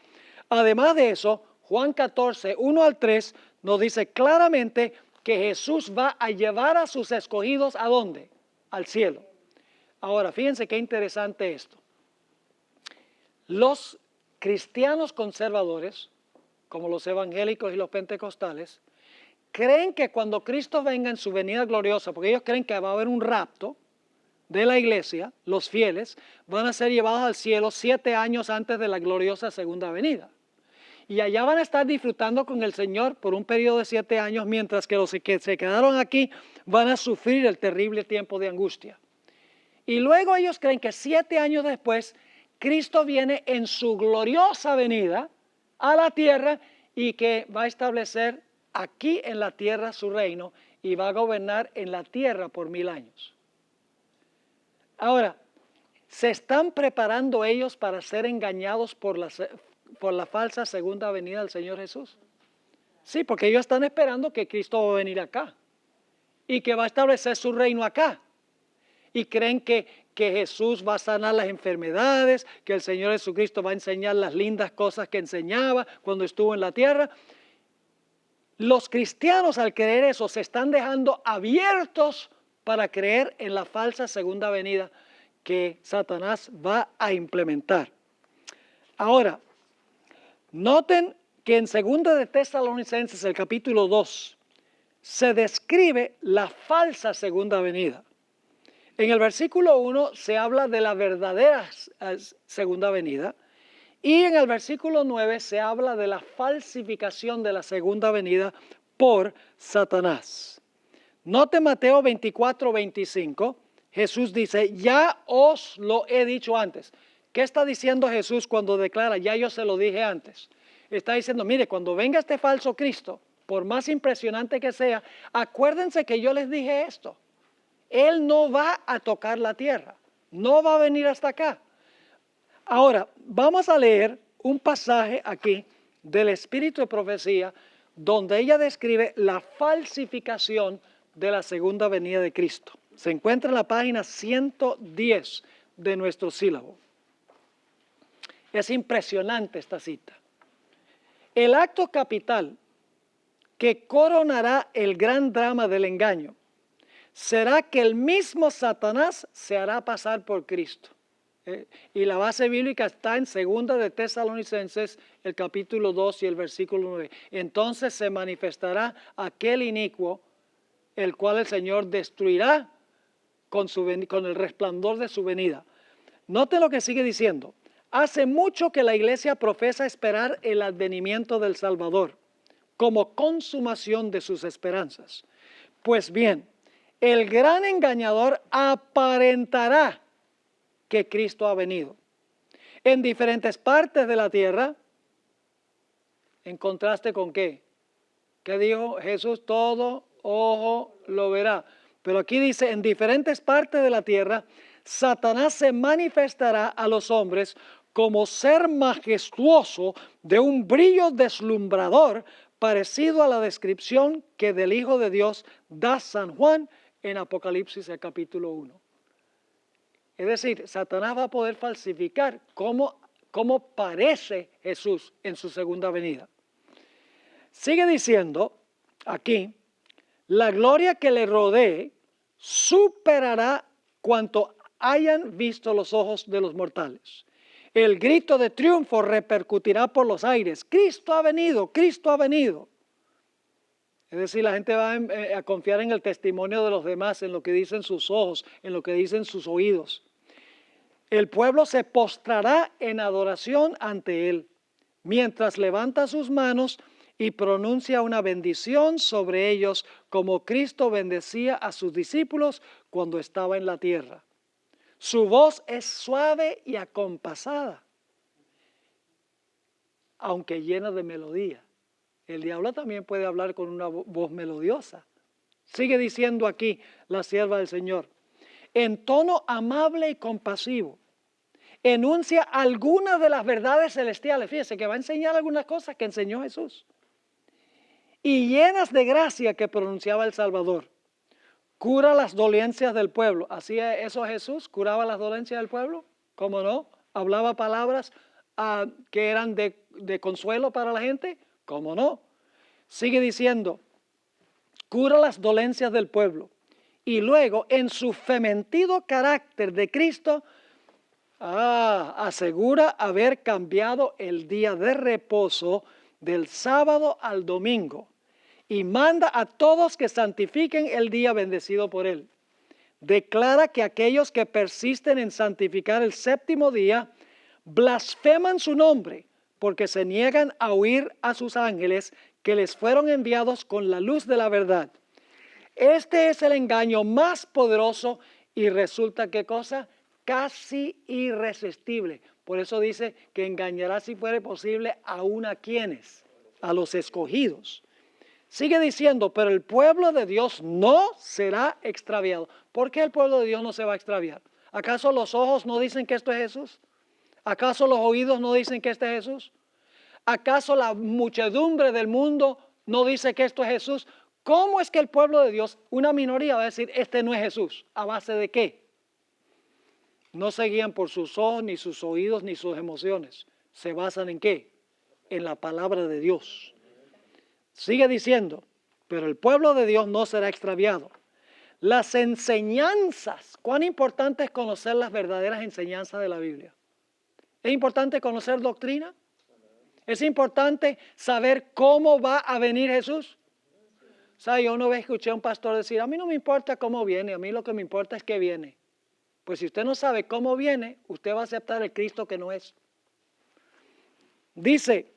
Además de eso, Juan 14:1 al 3 nos dice claramente que Jesús va a llevar a sus escogidos ¿a dónde? Al cielo. Ahora, fíjense qué interesante esto. Los cristianos conservadores, como los evangélicos y los pentecostales, creen que cuando Cristo venga en su venida gloriosa, porque ellos creen que va a haber un rapto de la iglesia, los fieles van a ser llevados al cielo 7 años antes de la gloriosa segunda venida. Y allá van a estar disfrutando con el Señor por un periodo de 7 años, mientras que los que se quedaron aquí van a sufrir el terrible tiempo de angustia. Y luego ellos creen que 7 años después, Cristo viene en su gloriosa venida a la tierra y que va a establecer aquí en la tierra su reino y va a gobernar en la tierra por 1000 años. Ahora, ¿se están preparando ellos para ser engañados por la falsa segunda venida del Señor Jesús? Sí, porque ellos están esperando que Cristo va a venir acá y que va a establecer su reino acá. Y creen que Jesús va a sanar las enfermedades, que el Señor Jesucristo va a enseñar las lindas cosas que enseñaba cuando estuvo en la tierra. Los cristianos, al creer eso, se están dejando abiertos para creer en la falsa segunda venida que Satanás va a implementar. Ahora, noten que en 2 de Tesalonicenses, el capítulo 2, se describe la falsa segunda venida. En el versículo 1 se habla de la verdadera segunda venida y en el versículo 9 se habla de la falsificación de la segunda venida por Satanás. Note Mateo 24:25, Jesús dice, ya os lo he dicho antes. ¿Qué está diciendo Jesús cuando declara, ya yo se lo dije antes? Está diciendo, mire, cuando venga este falso Cristo, por más impresionante que sea, acuérdense que yo les dije esto. Él no va a tocar la tierra, no va a venir hasta acá. Ahora, vamos a leer un pasaje aquí del Espíritu de Profecía, donde ella describe la falsificación de la segunda venida de Cristo. Se encuentra en la página 110 de nuestro sílabo. Es impresionante esta cita. El acto capital que coronará el gran drama del engaño será que el mismo Satanás se hará pasar por Cristo. Y la base bíblica está en 2 de Tesalonicenses, el capítulo 2 y el versículo 9. Entonces se manifestará aquel inicuo, el cual el Señor destruirá con el resplandor de su venida. Note lo que sigue diciendo. Hace mucho que la iglesia profesa esperar el advenimiento del Salvador como consumación de sus esperanzas. Pues bien, el gran engañador aparentará que Cristo ha venido en diferentes partes de la tierra. ¿En contraste con qué? ¿Qué dijo Jesús? Todo ojo lo verá. Pero aquí dice, en diferentes partes de la tierra, Satanás se manifestará a los hombres como ser majestuoso de un brillo deslumbrador, parecido a la descripción que del Hijo de Dios da San Juan en Apocalipsis, el capítulo 1. Es decir, Satanás va a poder falsificar cómo parece Jesús en su segunda venida. Sigue diciendo aquí, la gloria que le rodee superará cuanto hayan visto los ojos de los mortales. El grito de triunfo repercutirá por los aires. Cristo ha venido, Cristo ha venido. Es decir, la gente va a confiar en el testimonio de los demás, en lo que dicen sus ojos, en lo que dicen sus oídos. El pueblo se postrará en adoración ante él, mientras levanta sus manos y pronuncia una bendición sobre ellos, como Cristo bendecía a sus discípulos cuando estaba en la tierra. Su voz es suave y acompasada, aunque llena de melodía. El diablo también puede hablar con una voz melodiosa. Sigue diciendo aquí la sierva del Señor. En tono amable y compasivo, enuncia algunas de las verdades celestiales. Fíjese que va a enseñar algunas cosas que enseñó Jesús. Y llenas de gracia que pronunciaba el Salvador. Cura las dolencias del pueblo. ¿Hacía eso Jesús? ¿Curaba las dolencias del pueblo? ¿Cómo no? ¿Hablaba palabras que eran de consuelo para la gente? ¿Cómo no? Sigue diciendo, cura las dolencias del pueblo. Y luego, en su fementido carácter de Cristo, asegura haber cambiado el día de reposo del sábado al domingo. Y manda a todos que santifiquen el día bendecido por él. Declara que aquellos que persisten en santificar el séptimo día blasfeman su nombre, porque se niegan a oír a sus ángeles que les fueron enviados con la luz de la verdad. Este es el engaño más poderoso y resulta, ¿qué cosa? Casi irresistible. Por eso dice que engañará, si fuere posible, aún a quienes, a los escogidos. Sigue diciendo, pero el pueblo de Dios no será extraviado. ¿Por qué el pueblo de Dios no se va a extraviar? ¿Acaso los ojos no dicen que esto es Jesús? ¿Acaso los oídos no dicen que este es Jesús? ¿Acaso la muchedumbre del mundo no dice que esto es Jesús? ¿Cómo es que el pueblo de Dios, una minoría, va a decir, este no es Jesús? ¿A base de qué? No se guían por sus ojos, ni sus oídos, ni sus emociones. ¿Se basan en qué? En la palabra de Dios. Sigue diciendo, pero el pueblo de Dios no será extraviado. Las enseñanzas, ¿cuán importante es conocer las verdaderas enseñanzas de la Biblia? ¿Es importante conocer doctrina? ¿Es importante saber cómo va a venir Jesús? O sea, yo una vez escuché a un pastor decir, a mí no me importa cómo viene, a mí lo que me importa es que viene. Pues si usted no sabe cómo viene, usted va a aceptar el Cristo que no es. Dice,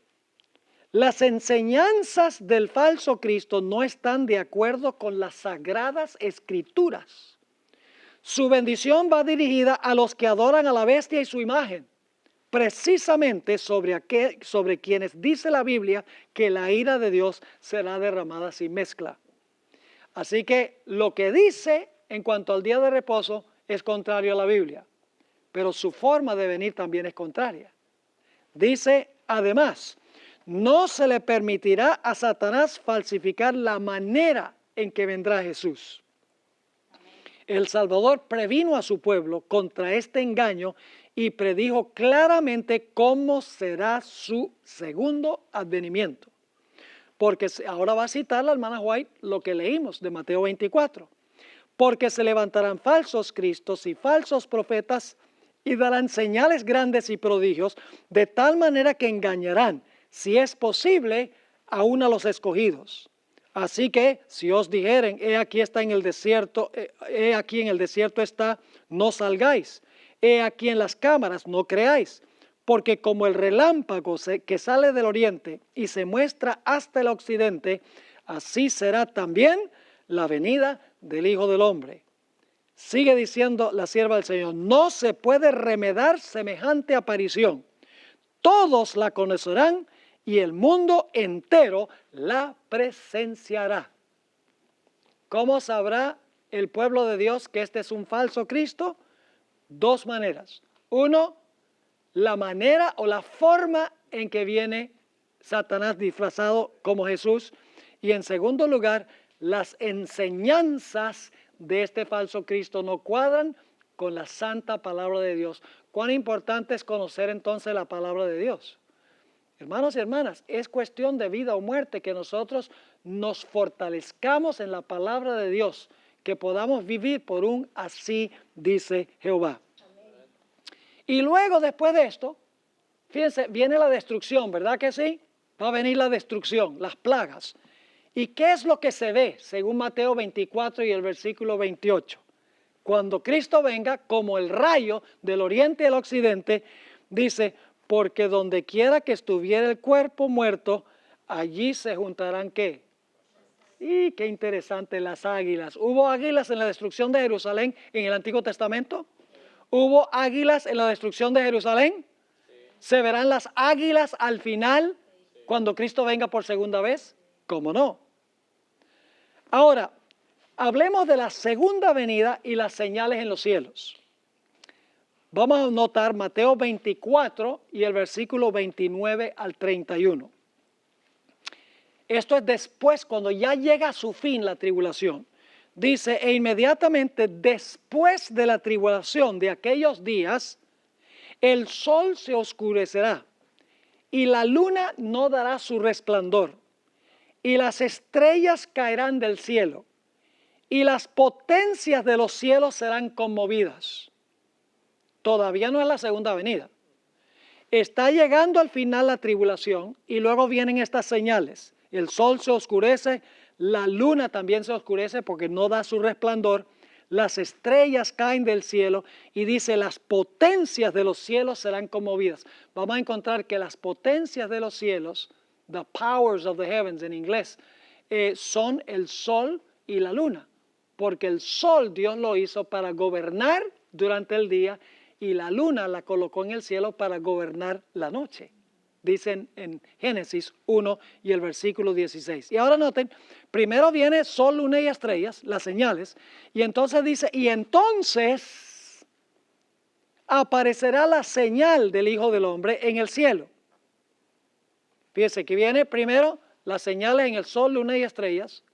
las enseñanzas del falso Cristo no están de acuerdo con las sagradas escrituras. Su bendición va dirigida a los que adoran a la bestia y su imagen, precisamente sobre quienes dice la Biblia que la ira de Dios será derramada sin mezcla. Así que lo que dice en cuanto al día de reposo es contrario a la Biblia, pero su forma de venir también es contraria. Dice, además, no se le permitirá a Satanás falsificar la manera en que vendrá Jesús. El Salvador previno a su pueblo contra este engaño y predijo claramente cómo será su segundo advenimiento. Porque ahora va a citar la hermana White lo que leímos de Mateo 24. Porque se levantarán falsos cristos y falsos profetas y darán señales grandes y prodigios, de tal manera que engañarán, si es posible, aún a los escogidos. Así que si os dijeren, he aquí está en el desierto, he aquí en el desierto está, no salgáis. He aquí en las cámaras, no creáis. Porque como el relámpago que sale del oriente y se muestra hasta el occidente, así será también la venida del Hijo del Hombre. Sigue diciendo la sierva del Señor, no se puede remedar semejante aparición. Todos la conocerán y el mundo entero la presenciará. ¿Cómo sabrá el pueblo de Dios que este es un falso Cristo? Dos maneras. Uno, la manera o la forma en que viene Satanás disfrazado como Jesús. Y en segundo lugar, las enseñanzas de este falso Cristo no cuadran con la santa palabra de Dios. ¿Cuán importante es conocer entonces la palabra de Dios? Hermanos y hermanas, es cuestión de vida o muerte que nosotros nos fortalezcamos en la palabra de Dios, que podamos vivir por un así dice Jehová. Amén. Y luego después de esto, fíjense, viene la destrucción, ¿verdad que sí? Va a venir la destrucción, las plagas. ¿Y qué es lo que se ve según Mateo 24 y el versículo 28? Cuando Cristo venga como el rayo del oriente y el occidente, dice, porque donde quiera que estuviera el cuerpo muerto, allí se juntarán ¿qué? Y qué interesante, las águilas. ¿Hubo águilas en la destrucción de Jerusalén en el Antiguo Testamento? ¿Hubo águilas en la destrucción de Jerusalén? ¿Se verán las águilas al final cuando Cristo venga por segunda vez? ¿Cómo no? Ahora, hablemos de la segunda venida y las señales en los cielos. Vamos a notar Mateo 24 y el versículo 29 al 31. Esto es después, cuando ya llega a su fin la tribulación. Dice, e inmediatamente después de la tribulación de aquellos días, el sol se oscurecerá y la luna no dará su resplandor y las estrellas caerán del cielo y las potencias de los cielos serán conmovidas. Todavía no es la segunda venida. Está llegando al final la tribulación y luego vienen estas señales. El sol se oscurece, la luna también se oscurece porque no da su resplandor, las estrellas caen del cielo y dice las potencias de los cielos serán conmovidas. Vamos a encontrar que las potencias de los cielos, the powers of the heavens en inglés, son el sol y la luna. Porque el sol Dios lo hizo para gobernar durante el día y la luna la colocó en el cielo para gobernar la noche. Dicen en Génesis 1 y el versículo 16. Y ahora noten, primero viene sol, luna y estrellas, las señales, y entonces dice, y entonces aparecerá la señal del Hijo del Hombre en el cielo. Fíjense que viene primero las señales en el sol, luna y estrellas,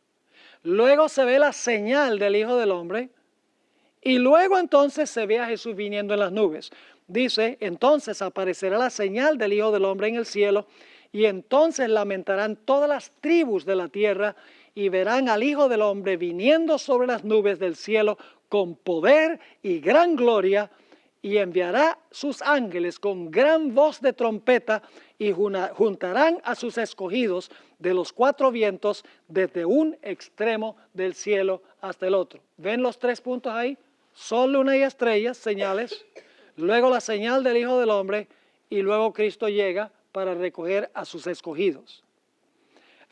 luego se ve la señal del Hijo del Hombre, y luego entonces se ve a Jesús viniendo en las nubes. Dice, entonces aparecerá la señal del Hijo del Hombre en el cielo, y entonces lamentarán todas las tribus de la tierra, y verán al Hijo del Hombre viniendo sobre las nubes del cielo con poder y gran gloria, y enviará sus ángeles con gran voz de trompeta, y juntarán a sus escogidos de los cuatro vientos, desde un extremo del cielo hasta el otro. ¿Ven los 3 puntos ahí? Sol, luna y estrellas, señales. Luego la señal del Hijo del Hombre y luego Cristo llega para recoger a sus escogidos.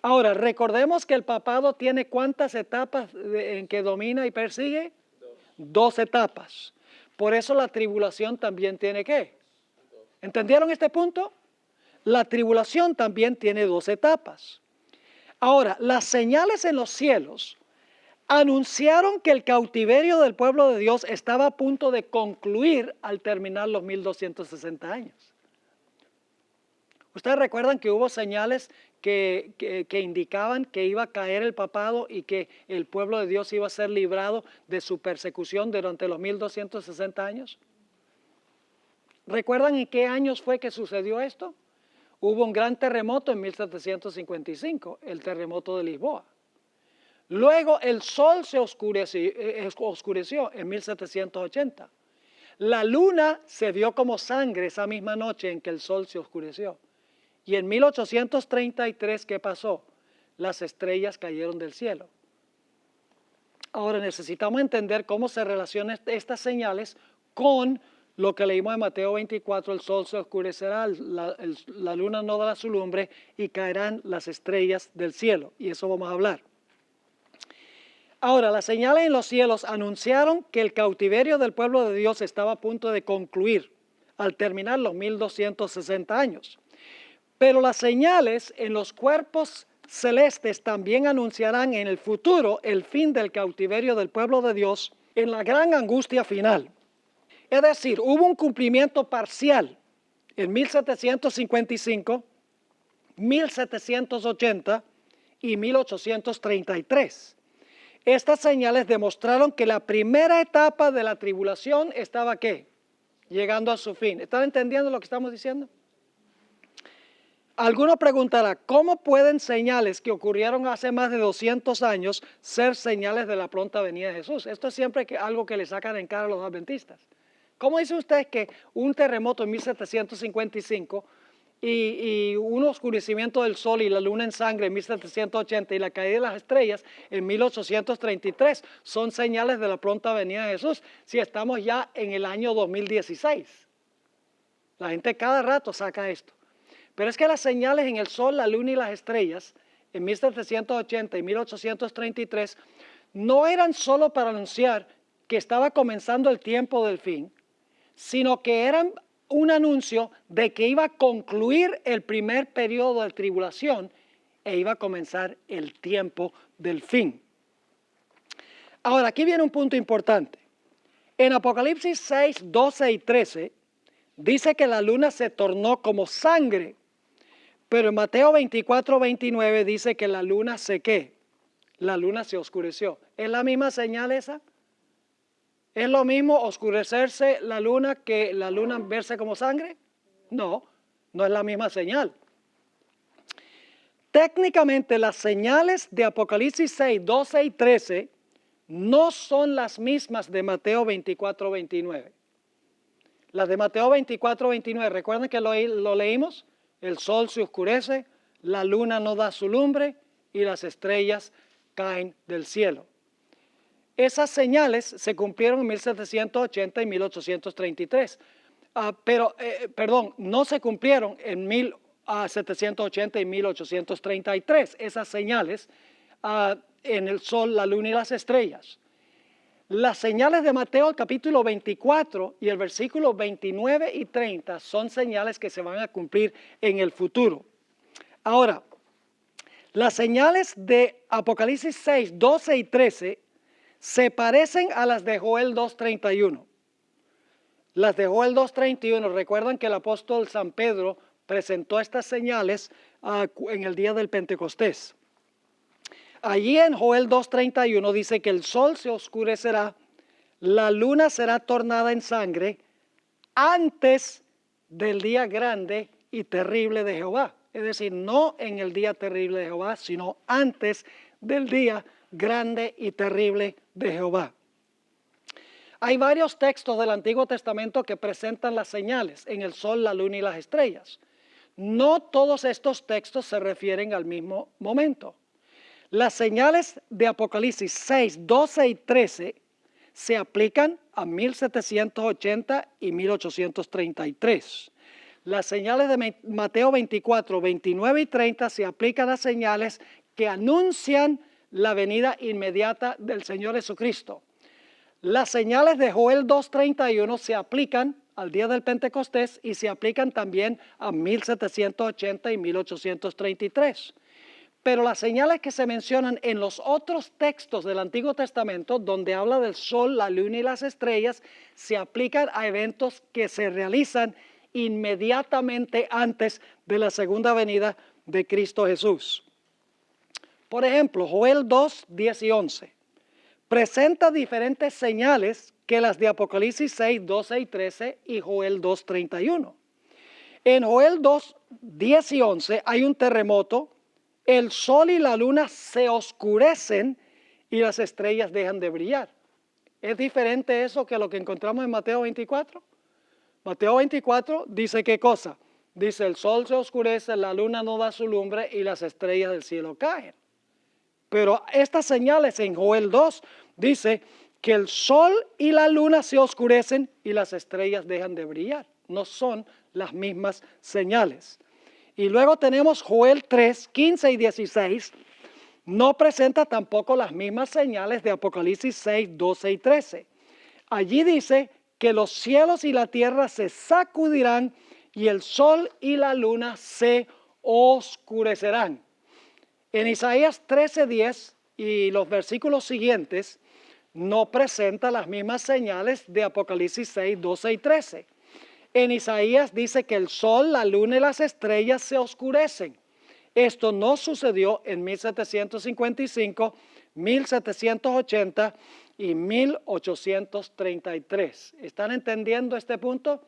Ahora, recordemos que el papado tiene ¿cuántas etapas en que domina y persigue? Dos etapas. Por eso la tribulación también tiene ¿qué? ¿Entendieron este punto? La tribulación también tiene dos etapas. Ahora, las señales en los cielos anunciaron que el cautiverio del pueblo de Dios estaba a punto de concluir al terminar los 1260 años. Ustedes recuerdan que hubo señales que indicaban que iba a caer el papado y que el pueblo de Dios iba a ser librado de su persecución durante los 1260 años. ¿Recuerdan en qué años fue que sucedió esto? Hubo un gran terremoto en 1755, el terremoto de Lisboa. Luego el sol se oscureció en 1780. La luna se vio como sangre esa misma noche en que el sol se oscureció. Y en 1833, ¿qué pasó? Las estrellas cayeron del cielo. Ahora necesitamos entender cómo se relacionan estas señales con lo que leímos en Mateo 24, el sol se oscurecerá, la luna no dará su lumbre y caerán las estrellas del cielo. Y eso vamos a hablar. Ahora, las señales en los cielos anunciaron que el cautiverio del pueblo de Dios estaba a punto de concluir al terminar los 1260 años. Pero las señales en los cuerpos celestes también anunciarán en el futuro el fin del cautiverio del pueblo de Dios en la gran angustia final. Es decir, hubo un cumplimiento parcial en 1755, 1780 y 1833. Estas señales demostraron que la primera etapa de la tribulación estaba ¿qué? Llegando a su fin. ¿Están entendiendo lo que estamos diciendo? Alguno preguntará, ¿cómo pueden señales que ocurrieron hace más de 200 años ser señales de la pronta venida de Jesús? Esto es siempre algo que le sacan en cara a los adventistas. ¿Cómo dice usted que un terremoto en 1755 y un oscurecimiento del sol y la luna en sangre en 1780 y la caída de las estrellas en 1833 son señales de la pronta venida de Jesús si estamos ya en el año 2016? La gente cada rato saca esto. Pero es que las señales en el sol, la luna y las estrellas en 1780 y 1833 no eran solo para anunciar que estaba comenzando el tiempo del fin, sino que eran un anuncio de que iba a concluir el primer periodo de tribulación e iba a comenzar el tiempo del fin. Ahora, aquí viene un punto importante. En Apocalipsis 6, 12 y 13, dice que la luna se tornó como sangre, pero en Mateo 24, 29 dice que la luna se ¿qué? La luna se oscureció. ¿Es la misma señal esa? ¿Es lo mismo oscurecerse la luna que la luna verse como sangre? No, no es la misma señal. Técnicamente las señales de Apocalipsis 6, 12 y 13 no son las mismas de Mateo 24, 29. Las de Mateo 24, 29, ¿recuerdan que lo leímos? El sol se oscurece, la luna no da su lumbre y las estrellas caen del cielo. Esas señales se cumplieron en 1780 y 1833. No se cumplieron en 1780 y 1833. Esas señales en el sol, la luna y las estrellas. Las señales de Mateo, el capítulo 24 y el versículo 29 y 30 son señales que se van a cumplir en el futuro. Ahora, las señales de Apocalipsis 6, 12 y 13 se parecen a las de Joel 2:31. Las de Joel 2:31, recuerdan que el apóstol San Pedro presentó estas señales en el día del Pentecostés. Allí en Joel 2:31 dice que el sol se oscurecerá, la luna será tornada en sangre antes del día grande y terrible de Jehová. Es decir, no en el día terrible de Jehová, sino antes del día grande y terrible de Jehová. Hay varios textos del Antiguo Testamento que presentan las señales en el sol, la luna y las estrellas. No todos estos textos se refieren al mismo momento. Las señales de Apocalipsis 6, 12 y 13 se aplican a 1780 y 1833. Las señales de Mateo 24, 29 y 30 se aplican a señales que anuncian la venida inmediata del Señor Jesucristo. Las señales de Joel 2:31 se aplican al día del Pentecostés y se aplican también a 1780 y 1833. Pero las señales que se mencionan en los otros textos del Antiguo Testamento, donde habla del sol, la luna y las estrellas, se aplican a eventos que se realizan inmediatamente antes de la segunda venida de Cristo Jesús. Por ejemplo, Joel 2, 10 y 11 presenta diferentes señales que las de Apocalipsis 6, 12 y 13 y Joel 2, 31. En Joel 2, 10 y 11 hay un terremoto, el sol y la luna se oscurecen y las estrellas dejan de brillar. ¿Es diferente eso que lo que encontramos en Mateo 24? Mateo 24 dice ¿qué cosa? Dice el sol se oscurece, la luna no da su lumbre y las estrellas del cielo caen. Pero estas señales en Joel 2 dice que el sol y la luna se oscurecen y las estrellas dejan de brillar. No son las mismas señales. Y luego tenemos Joel 3, 15 y 16. No presenta tampoco las mismas señales de Apocalipsis 6, 12 y 13. Allí dice que los cielos y la tierra se sacudirán y el sol y la luna se oscurecerán. En Isaías 13:10 y los versículos siguientes no presenta las mismas señales de Apocalipsis 6, 12 y 13. En Isaías dice que el sol, la luna y las estrellas se oscurecen. Esto no sucedió en 1755, 1780 y 1833. ¿Están entendiendo este punto?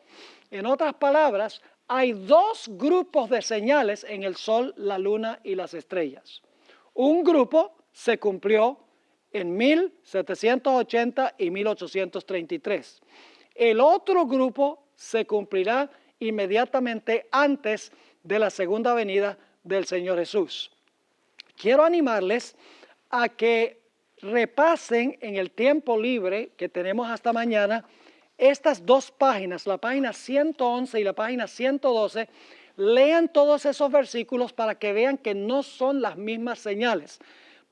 En otras palabras, hay dos grupos de señales en el sol, la luna y las estrellas. Un grupo se cumplió en 1780 y 1833. El otro grupo se cumplirá inmediatamente antes de la segunda venida del Señor Jesús. Quiero animarles a que repasen en el tiempo libre que tenemos hasta mañana estas dos páginas, la página 111 y la página 112, lean todos esos versículos para que vean que no son las mismas señales,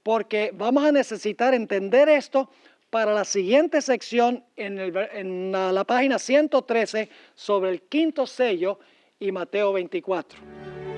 porque vamos a necesitar entender esto para la siguiente sección en la página 113 sobre el quinto sello y Mateo 24.